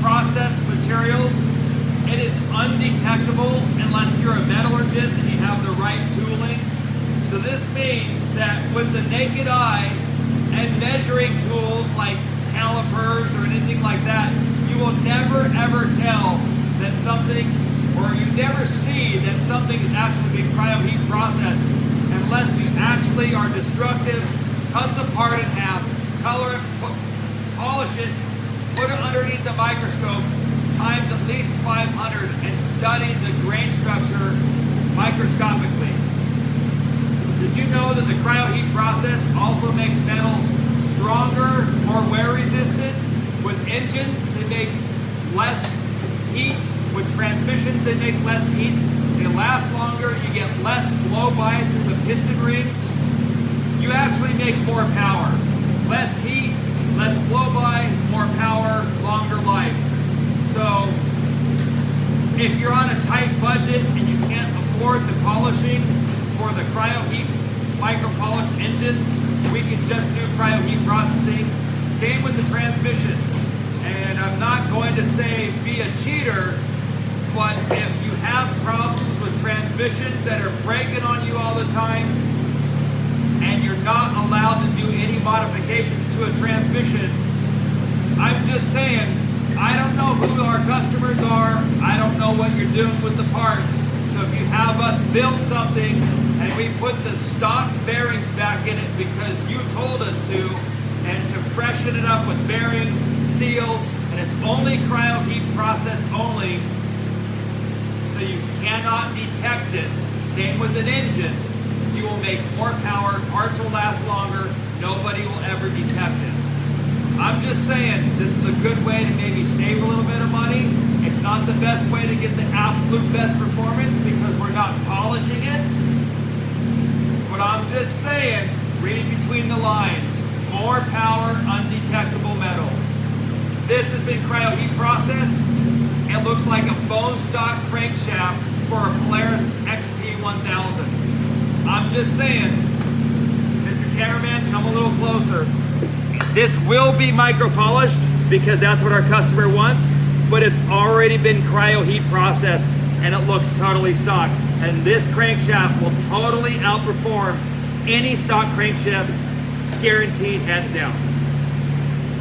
processed materials, it is undetectable unless you're a metallurgist and you have the right tooling. So this means that with the naked eye and measuring tools like calipers or anything like that, you will never ever tell that something, or you never see that something is actually being cryoheat processed unless you actually are destructive, cut the part in half, color it, polish it, put it underneath the microscope, times at least 500, and study the grain structure microscopically. Did you know that the cryoheat process also makes metals stronger, more wear resistant? With engines, they make less heat. With transmissions, they make less heat. They last longer. You get less blow-by through the piston rings. You actually make more power. Less heat, less blow-by, more power, longer life. So if you're on a tight budget and you can't afford the polishing for the CryoHeat micro-polish engines, we can just do CryoHeat processing. Same with the transmission. And I'm not going to say be a cheater, but if you have problems with transmissions that are breaking on you all the time, and you're not allowed to do any modifications to a transmission, I'm just saying, I don't know who our customers are. I don't know what you're doing with the parts. So if you have us build something and we put the stock bearings back in it because you told us to, and to freshen it up with bearings, seals, and it's only CryoHeat process only, so you cannot detect it. Same with an engine. You will make more power, parts will last longer, nobody will ever detect it. I'm just saying, this is a good way to maybe save a little bit of money. It's not the best way to get the absolute best performance because we're not polishing it. But I'm just saying, read between the lines, more power, undetectable metal. This has been CryoHeat processed. It looks like a bone stock crankshaft for a Polaris XP1000. I'm just saying, Mr. Cameraman, come a little closer. This will be micro-polished because that's what our customer wants, but it's already been CryoHeat processed and it looks totally stock. And this crankshaft will totally outperform any stock crankshaft, guaranteed, hands down.